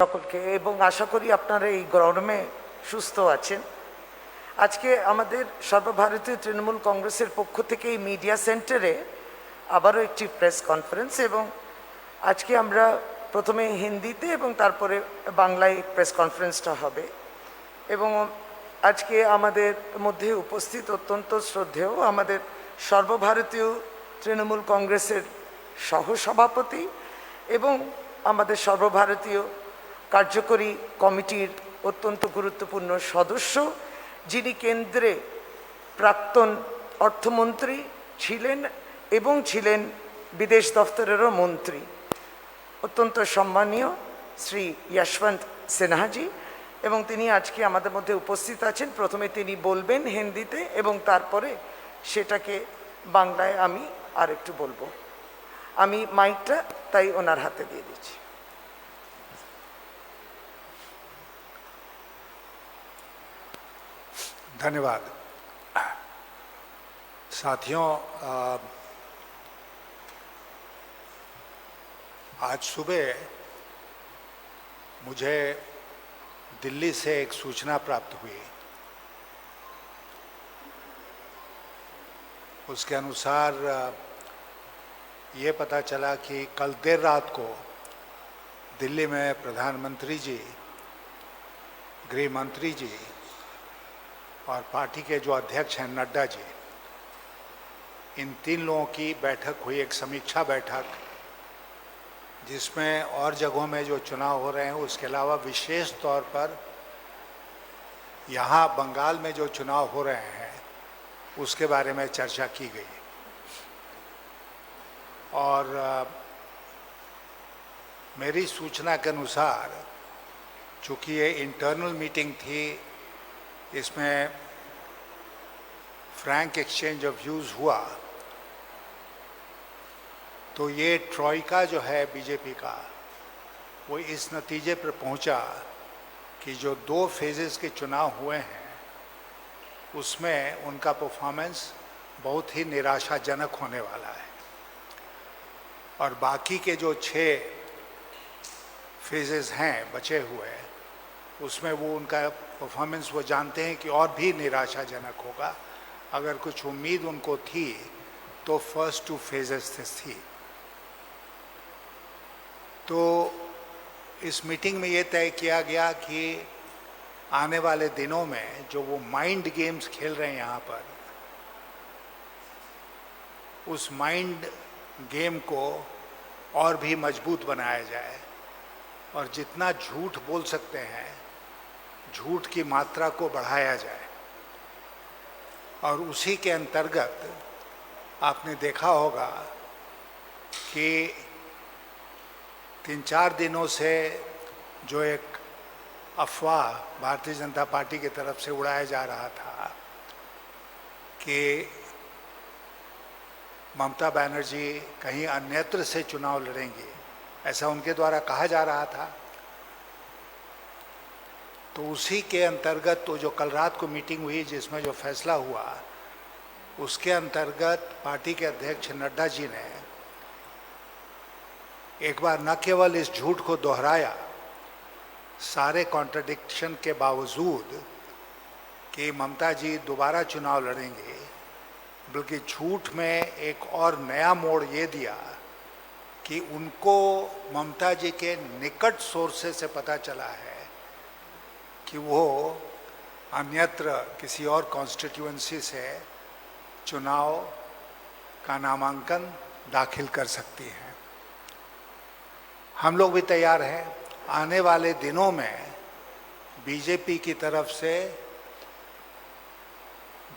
সকলকে এবং আশা করি আপনারা এই গরমে সুস্থ আছেন। আজকে আমাদের সর্বভারতীয় তৃণমূল কংগ্রেসের পক্ষ থেকে এই মিডিয়া সেন্টারে আবারও একটি প্রেস কনফারেন্স, এবং আজকে আমরা প্রথমে হিন্দিতে এবং তারপরে বাংলায় প্রেস কনফারেন্সটা হবে। এবং আজকে আমাদের মধ্যে উপস্থিত অত্যন্ত শ্রদ্ধেয় আমাদের সর্বভারতীয় তৃণমূল কংগ্রেসের সহসভাপতি এবং আমাদের সর্বভারতীয় কার্যকরী কমিটির অত্যন্ত গুরুত্বপূর্ণ সদস্য, যিনি কেন্দ্রে প্রাক্তন অর্থমন্ত্রী ছিলেন এবং ছিলেন বিদেশ দফতরেরও মন্ত্রী, অত্যন্ত সম্মানীয় শ্রী যশবন্ত সিনহাজি, এবং তিনি আজকে আমাদের মধ্যে উপস্থিত আছেন। প্রথমে তিনি বলবেন হিন্দিতে এবং তারপরে সেটাকে বাংলায় আমি আর একটু বলবো। আমি মাইকটা তাই ওনার হাতে দিয়ে দিচ্ছি। धन्यवाद साथियों। आज सुबह मुझे दिल्ली से एक सूचना प्राप्त हुई। उसके अनुसार ये पता चला कि कल देर रात को दिल्ली में प्रधानमंत्री जी, गृह मंत्री जी और पार्टी के जो अध्यक्ष हैं नड्डा जी, इन तीन लोगों की बैठक हुई, एक समीक्षा बैठक, जिसमें और जगहों में जो चुनाव हो रहे हैं उसके अलावा विशेष तौर पर यहाँ बंगाल में जो चुनाव हो रहे हैं उसके बारे में चर्चा की गई। और मेरी सूचना के अनुसार चूँकि ये इंटरनल मीटिंग थी, इसमें फ्रैंक एक्सचेंज ऑफ व्यूज़ हुआ, तो ये ट्रॉइका जो है बीजेपी का, वो इस नतीजे पर पहुंचा कि जो 2 फेजेस के चुनाव हुए हैं उसमें उनका परफॉर्मेंस बहुत ही निराशाजनक होने वाला है, और बाकी के जो 6 फेजेस हैं बचे हुए, उसमें वो उनका परफॉर्मेंस वो जानते हैं कि और भी निराशाजनक होगा। अगर कुछ उम्मीद उनको थी तो फर्स्ट 2 फेजेस से थी। तो इस मीटिंग में ये तय किया गया कि आने वाले दिनों में जो वो माइंड गेम्स खेल रहे हैं यहाँ पर, उस माइंड गेम को और भी मजबूत बनाया जाए, और जितना झूठ बोल सकते हैं झूठ की मात्रा को बढ़ाया जाए। और उसी के अंतर्गत आपने देखा होगा कि 3-4 दिनों से जो एक अफवाह भारतीय जनता पार्टी की तरफ से उड़ाया जा रहा था कि ममता बनर्जी कहीं अन्यत्र से चुनाव लड़ेंगी, ऐसा उनके द्वारा कहा जा रहा था। तो उसी के अंतर्गत तो जो कल रात को मीटिंग हुई जिसमें जो फैसला हुआ, उसके अंतर्गत पार्टी के अध्यक्ष नड्डा जी ने एक बार न केवल इस झूठ को दोहराया, सारे कॉन्ट्रडिक्शन के बावजूद, कि ममता जी दोबारा चुनाव लड़ेंगे, बल्कि झूठ में एक और नया मोड़ ये दिया कि उनको ममता जी के निकट सोर्सेस से पता चला है कि वो अन्यत्र किसी और कॉन्स्टिट्यूएंसी से चुनाव का नामांकन दाखिल कर सकती हैं। हम लोग भी तैयार हैं। आने वाले दिनों में बीजेपी की तरफ से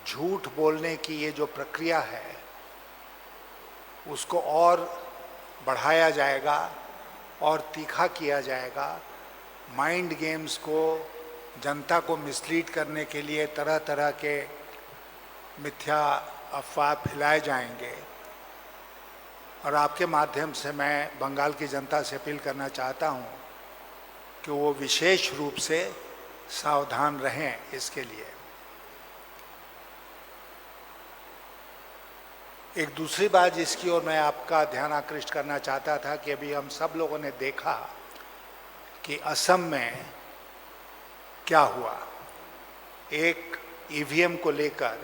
झूठ बोलने की ये जो प्रक्रिया है उसको और बढ़ाया जाएगा और तीखा किया जाएगा। माइंड गेम्स को, जनता को मिसलीड करने के लिए तरह तरह के मिथ्या अफवाह फैलाए जाएंगे। और आपके माध्यम से मैं बंगाल की जनता से अपील करना चाहता हूं कि वो विशेष रूप से सावधान रहें इसके लिए। एक दूसरी बात जिसकी ओर मैं आपका ध्यान आकृष्ट करना चाहता था कि अभी हम सब लोगों ने देखा कि असम में क्या हुआ, एक ईवीएम को लेकर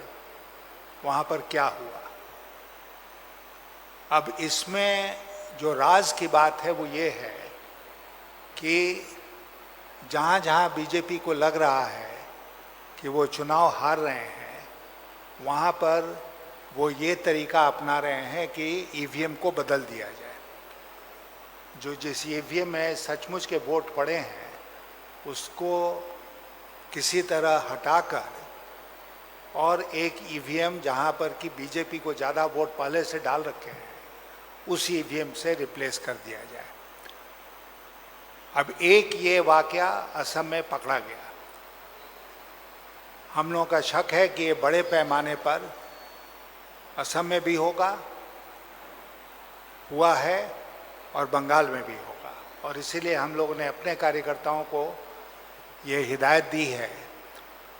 वहाँ पर क्या हुआ। अब इसमें जो राज की बात है वो ये है कि जहाँ जहाँ बीजेपी को लग रहा है कि वो चुनाव हार रहे हैं, वहाँ पर वो ये तरीका अपना रहे हैं कि ईवीएम को बदल दिया जाए। जो जिस ईवीएम में सचमुच के वोट पड़े हैं उसको किसी तरह हटाकर और एक ईवीएम जहाँ पर कि बीजेपी को ज़्यादा वोट पहले से डाल रखे हैं उस ईवीएम से रिप्लेस कर दिया जाए। अब एक ये वाकया असम में पकड़ा गया। हम लोगों का शक है कि ये बड़े पैमाने पर असम में भी होगा, हुआ है और बंगाल में भी होगा। और इसीलिए हम लोगों ने अपने कार्यकर्ताओं को ये हिदायत दी है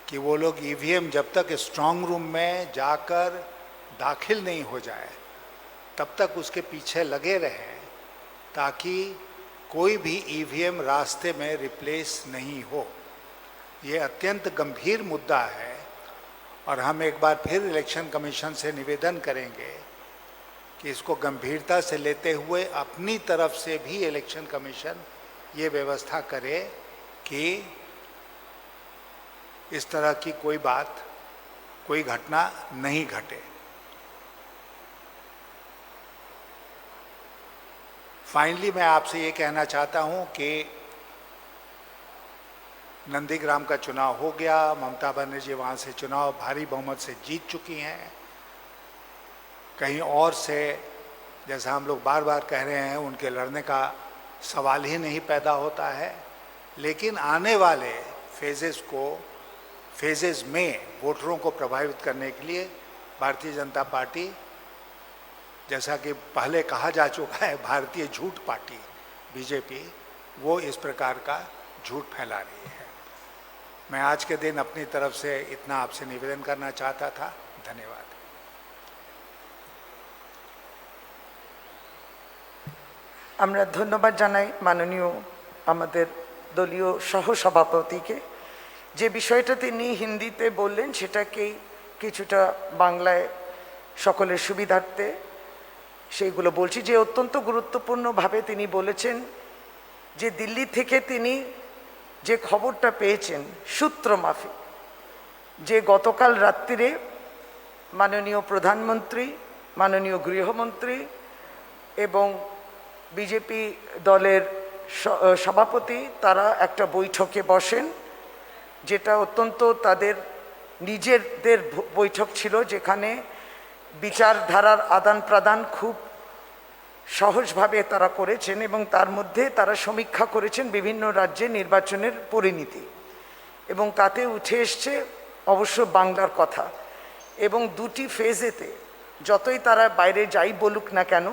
कि वो लोग ईवीएम जब तक स्ट्रांग रूम में जाकर दाखिल नहीं हो जाए तब तक उसके पीछे लगे रहें, ताकि कोई भी ईवीएम रास्ते में रिप्लेस नहीं हो। ये अत्यंत गंभीर मुद्दा है और हम एक बार फिर इलेक्शन कमीशन से निवेदन करेंगे कि इसको गंभीरता से लेते हुए अपनी तरफ से भी इलेक्शन कमीशन ये व्यवस्था करे कि इस तरह की कोई बात, कोई घटना नहीं घटे। फाइनली मैं आपसे ये कहना चाहता हूँ कि नंदीग्राम का चुनाव हो गया, ममता बनर्जी वहाँ से चुनाव भारी बहुमत से जीत चुकी हैं। कहीं और से, जैसा हम लोग बार बार कह रहे हैं, उनके लड़ने का सवाल ही नहीं पैदा होता है। लेकिन आने वाले फेजेस में वोटरों को प्रभावित करने के लिए भारतीय जनता पार्टी, जैसा कि पहले कहा जा चुका है, भारतीय झूठ पार्टी बीजेपी, वो इस प्रकार का झूठ फैला रही है। मैं आज के दिन अपनी तरफ से इतना आपसे निवेदन करना चाहता था। धन्यवाद। আমরা ধন্যবাদ জানাই মাননীয় আমাদের দলীয় সহসভাপতিকে। যে বিষয়টা তিনি হিন্দিতে বললেন সেটাকেই কিছুটা বাংলায় সকলের সুবিধার্থে সেইগুলো বলছি। যে অত্যন্ত গুরুত্বপূর্ণভাবে তিনি বলেছেন যে দিল্লি থেকে তিনি যে খবরটা পেয়েছেন সূত্র মাফিক, যে গতকাল রাত্রিরে মাননীয় প্রধানমন্ত্রী, মাননীয় গৃহমন্ত্রী এবং বিজেপি দলের সভাপতি তারা একটা বৈঠকে বসেন, যেটা অত্যন্ত তাদের নিজেদের বৈঠক ছিল, যেখানে বিচারধারার আদান প্রদান খুব সহজভাবে তারা করেছেন এবং তার মধ্যে তারা সমীক্ষা করেছেন বিভিন্ন রাজ্যে নির্বাচনের পরিণতি এবং তাতে উঠে এসছে অবশ্য বাংলার কথা। এবং দুটি ফেজেতে যতই তারা বাইরে যাই বলুক না কেন,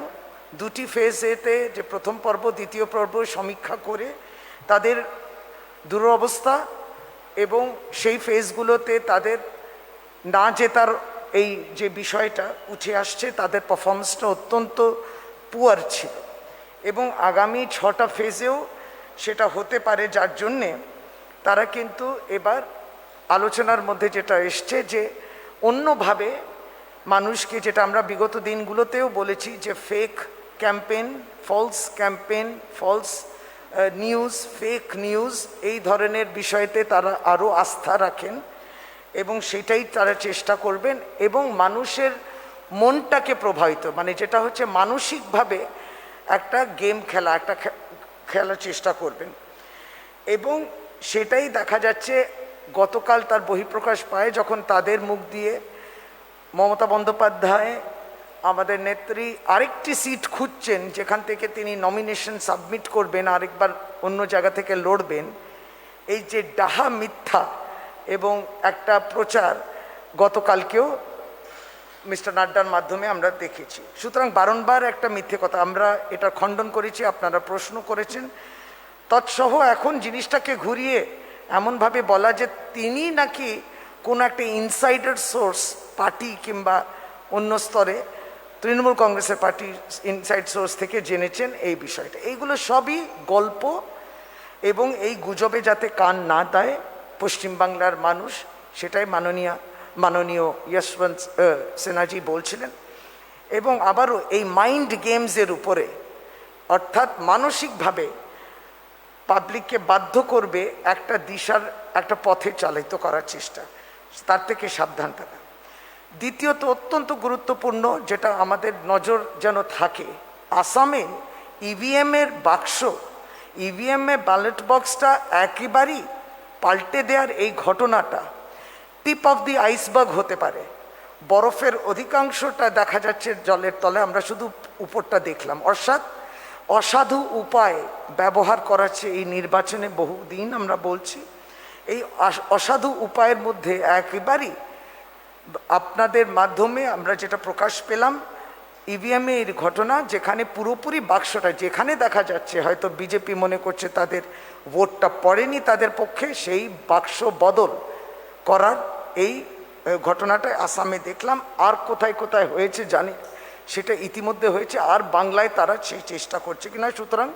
দুটি ফেজেতে, যে প্রথম পর্ব দ্বিতীয় পর্ব সমীক্ষা করে তাদের দুরবস্থা এবং সেই ফেজগুলোতে তাদের না জেতার এই যে বিষয়টা উঠে আসছে, তাদের পারফরমেন্সটা অত্যন্ত পুয়ার ছিল এবং আগামী 6টা ফেজেও সেটা হতে পারে, যার জন্যে তারা কিন্তু এবার আলোচনার মধ্যে যেটা এসছে যে অন্যভাবে মানুষকে, যেটা আমরা বিগত দিনগুলোতেও বলেছি যে fake campaign, false campaign, false news, fake news, এই ধরনের বিষয়তে তারা আরও আস্থা রাখেন এবং সেটাই তারা চেষ্টা করবেন এবং মানুষের মনটাকে প্রভাবিত, মানে যেটা হচ্ছে মানসিকভাবে একটা গেম খেলা, একটা খেলার চেষ্টা করবেন। এবং সেটাই দেখা যাচ্ছে গতকাল তার বহিঃপ্রকাশ পায় যখন তাদের মুখ দিয়ে মমতা বন্দ্যোপাধ্যায় আমাদের নেত্রী আরেকটি সিট খুঁজছেন যেখান থেকে তিনি নমিনেশন সাবমিট করবেন, আরেকবার অন্য জায়গা থেকে লড়বেন। এই যে ডাহা মিথ্যা এবং একটা প্রচার গতকালকেও মিস্টার নাড্ডার মাধ্যমে আমরা দেখেছি। সুতরাং বারংবার একটা মিথ্যে কথা, আমরা এটা খণ্ডন করেছি, আপনারা প্রশ্ন করেছেন। তৎসহ এখন জিনিসটাকে ঘুরিয়ে এমনভাবে বলা যে তিনি নাকি কোনো একটা ইনসাইডার সোর্স পার্টি কিংবা অন্য স্তরে তৃণমূল কংগ্রেসের পার্টি ইনসাইড সোর্স থেকে জেনেছেন এই বিষয়টা। এইগুলো সবই গল্প এবং এই গুজবে যাতে কান না দেয় পশ্চিমবাংলার মানুষ, সেটাই মাননীয় যশবন্ত সিনহাজি বলছিলেন। এবং আবারও এই মাইন্ড গেমসের উপরে, অর্থাৎ মানসিকভাবে পাবলিককে বাধ্য করবে একটা দিশার একটা পথে চালিত করার চেষ্টা, তার থেকে সাবধান থাকা। দ্বিতীয়ত অত্যন্ত গুরুত্বপূর্ণ যেটা আমাদের নজর যেন থাকে, আসামে ইভিএমের বাক্স, ইভিএমে ব্যালট বক্সটা একেবারেই পাল্টে দেওয়ার এই ঘটনাটা টিপ অফ দি আইসবার্গ হতে পারে। বরফের অধিকাংশটা দেখা যাচ্ছে জলের তলে, আমরা শুধু উপরটা দেখলাম। অর্থাৎ অসাধু উপায় ব্যবহার করাচ্ছে এই নির্বাচনে, বহুদিন আমরা বলছি। এই অসাধু উপায়ের মধ্যে একেবারেই আপনাদের মাধ্যমে আমরা যেটা প্রকাশ পেলাম, ইভিএমে এর ঘটনা, যেখানে পুরোপুরি বাক্সটা যেখানে দেখা যাচ্ছে হয়তো বিজেপি মনে করছে তাদের ভোটটা পড়েনি তাদের পক্ষে, সেই বাক্স বদল করার এই ঘটনাটা আসামে দেখলাম। আর কোথায় কোথায় হয়েছে জানি, সেটা ইতিমধ্যে হয়েছে, আর বাংলায় তারা সেই চেষ্টা করছে কিনা। সুতরাং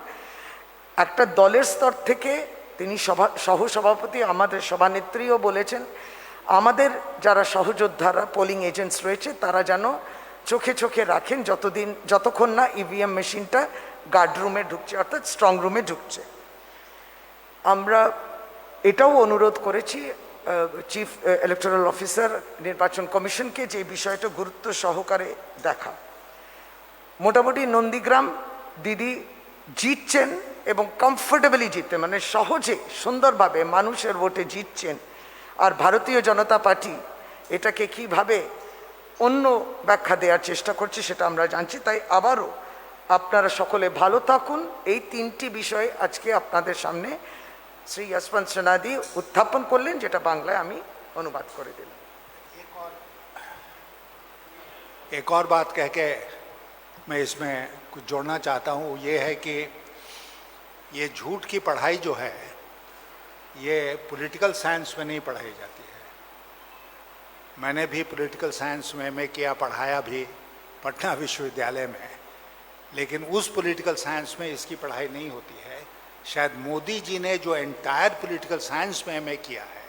একটা দলের স্তর থেকে তিনি সহসভাপতি, আমাদের সভানেত্রীও বলেছেন, আমাদের যারা সহযোদ্ধারা পোলিং এজেন্টস রয়েছে তারা যেন চোখে চোখে রাখেন যতক্ষণ না ইভিএম মেশিনটা গার্ড রুমে ঢুকছে, অর্থাৎ স্ট্রং রুমে ঢুকছে। আমরা এটাও অনুরোধ করেছি চিফ ইলেকটোরাল অফিসার নির্বাচন কমিশনকে যে বিষয়টা গুরুত্ব সহকারে দেখা। মোটামুটি নন্দীগ্রাম দিদি জিতছেন এবং কমফোর্টেবলি জিততেন, মানে সহজে সুন্দরভাবে মানুষের ভোটে জিতছেন। আর ভারতীয় জনতা পার্টি এটাকে কিভাবে অন্য ব্যাখ্যা দেওয়ার চেষ্টা করছে সেটা আমরা জানছি। তাই আবারও আপনারা সকলে ভালো থাকুন। এই তিনটি বিষয় আজকে আপনাদের সামনে শ্রী যশবন্ত সিনহাজি উত্থাপন করলেন, যেটা বাংলায় আমি অনুবাদ করে দিলাম। एक और बात कह के मैं इसमें कुछ जोड़ना चाहता हूँ, वो ये है कि ये झूठ की पढ़ाई जो है ये पॉलिटिकल साइंस में नहीं पढ़ाई जाती है। मैंने भी पॉलिटिकल साइंस में किया, पढ़ाया भी पटना विश्वविद्यालय में, लेकिन उस पॉलिटिकल साइंस में इसकी पढ़ाई नहीं होती है। शायद मोदी जी ने जो एंटायर पॉलिटिकल साइंस में किया है,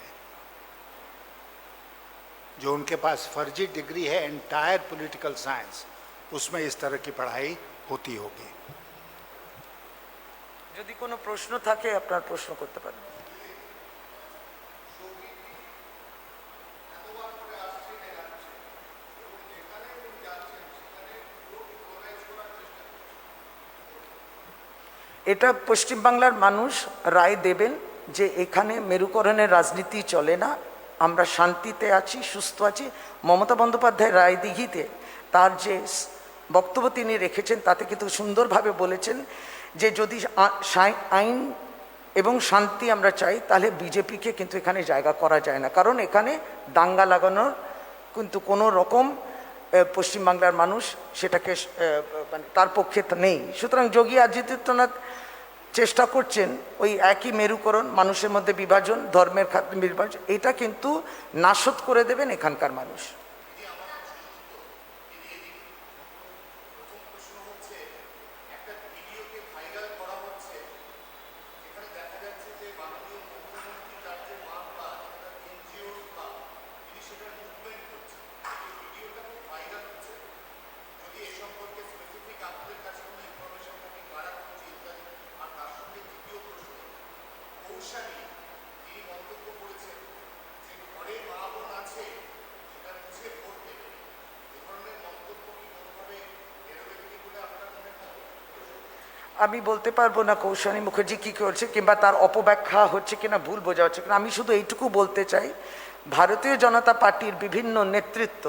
जो उनके पास फर्जी डिग्री है एंटायर पॉलिटिकल साइंस, उसमें इस तरह की पढ़ाई होती होगी। যদি কোনো প্রশ্ন থাকে আপনার প্রশ্ন করতে পারেন। এটা পশ্চিমবাংলার মানুষ রায় দেবেন যে এখানে মেরুকরণের রাজনীতি চলে না, আমরা শান্তিতে আছি, সুস্থ আছি। মমতা বন্দ্যোপাধ্যায় রায়দিঘিতে তার যে বক্তব্য তিনি রেখেছেন তাতে কিন্তু সুন্দরভাবে বলেছেন যে যদি আইন এবং শান্তি আমরা চাই তাহলে বিজেপিকে কিন্তু এখানে জায়গা করা যায় না, কারণ এখানে দাঙ্গা লাগানোর কিন্তু কোনো রকম পশ্চিমবাংলার মানুষ সেটাকে মানে তার পক্ষে নেই। সুতরাং যোগী আদিত্যনাথ চেষ্টা করছেন ওই একই মেরুকরণ, মানুষের মধ্যে বিভাজন, ধর্মের খাতে বিভাজন, এটা কিন্তু নাশত করে দেবেন এখানকার মানুষ। আমি বলতে পারবো না কৌশানী মুখার্জি কী করছে কিংবা তার অপব্যাখ্যা হচ্ছে কিনা, ভুল বোঝা হচ্ছে কিনা। আমি শুধু এইটুকু বলতে চাই, ভারতীয় জনতা পার্টির বিভিন্ন নেতৃত্ব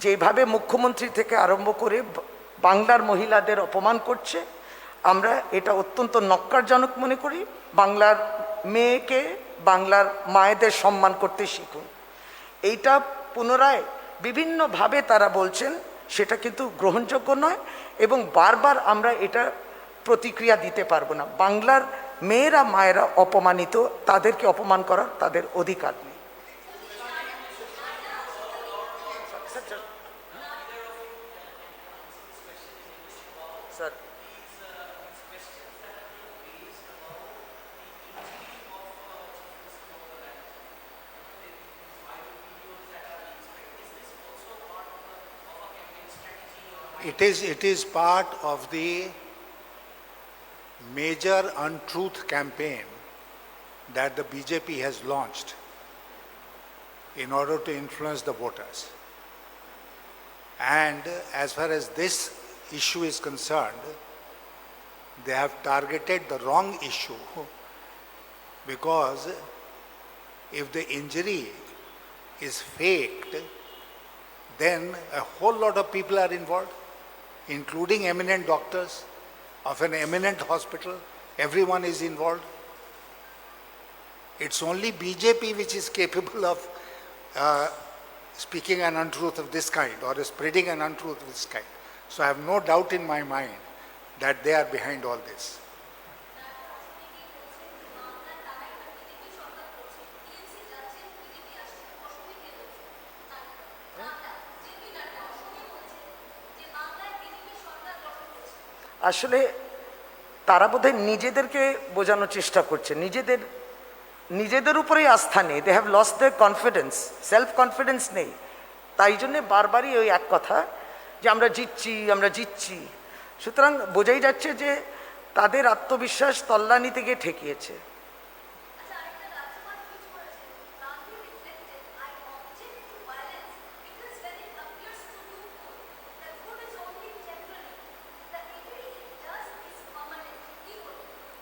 যেভাবে মুখ্যমন্ত্রী থেকে আরম্ভ করে বাংলার মহিলাদের অপমান করছে, আমরা এটা অত্যন্ত নক্কারজনক মনে করি। বাংলার মেয়েকে, বাংলার মায়েদের সম্মান করতে শিখুন। এইটা পুনরায় বিভিন্নভাবে তারা বলছেন, সেটা কিন্তু গ্রহণযোগ্য নয় এবং বারবার আমরা এটা প্রতিক্রিয়া দিতে পারবো না। বাংলার মেয়েরা মায়েরা অপমানিত, তাদেরকে অপমান করার তাদের অধিকার নেই। Sir it is part of the major untruth campaign that the BJP has launched in order to influence the voters. And as far as this issue is concerned, they have targeted the wrong issue, because if the injury is faked, then a whole lot of people are involved, including eminent doctors of an eminent hospital. Everyone is involved. It's only BJP which is capable of speaking an untruth of this kind or spreading an untruth of this kind. So I have no doubt in my mind that they are behind all this. আসলে তারা বোধহয় নিজেদেরকে বোঝানোর চেষ্টা করছে, নিজেদের উপরেই আস্থা নেই। They have lost their confidence, self confidence নেই। তাই জন্যে বারবারই ওই এক কথা যে আমরা জিতছি। সুতরাং বোঝাই যাচ্ছে যে তাদের আত্মবিশ্বাস তল্লানিতে গিয়ে ঠেকিয়েছে।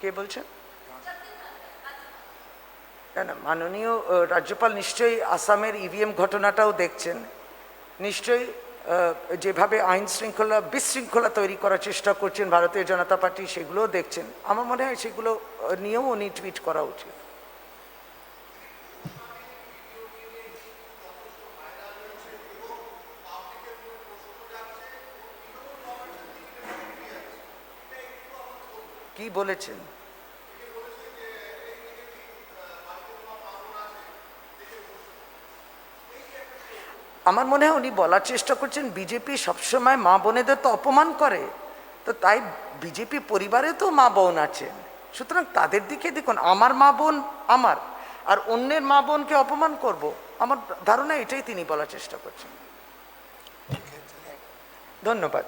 কে বলছেন? না, মাননীয় রাজ্যপাল নিশ্চয়ই আসামের ইভিএম ঘটনাটাও দেখছেন, নিশ্চয়ই যেভাবে আইন শৃঙ্খলা বিশৃঙ্খলা তৈরি করার চেষ্টা করছেন ভারতীয় জনতা পার্টি, সেগুলোও দেখছেন। আমার মনে হয় সেগুলো নিয়েও উনি টুইট করা উচিত। কি বলেছেন? আমার মনে হয় উনি বলার চেষ্টা করছেন বিজেপি সবসময় মা বোনেদের তো অপমান করে, তো তাই বিজেপি পরিবারে তো মা বোন আছেন, সুতরাং তাদের দিকে দেখুন, আমার মা বোন আমার, আর অন্যের মা বোনকে অপমান করব, আমার ধারণা এটাই তিনি বলার চেষ্টা করছেন। ধন্যবাদ।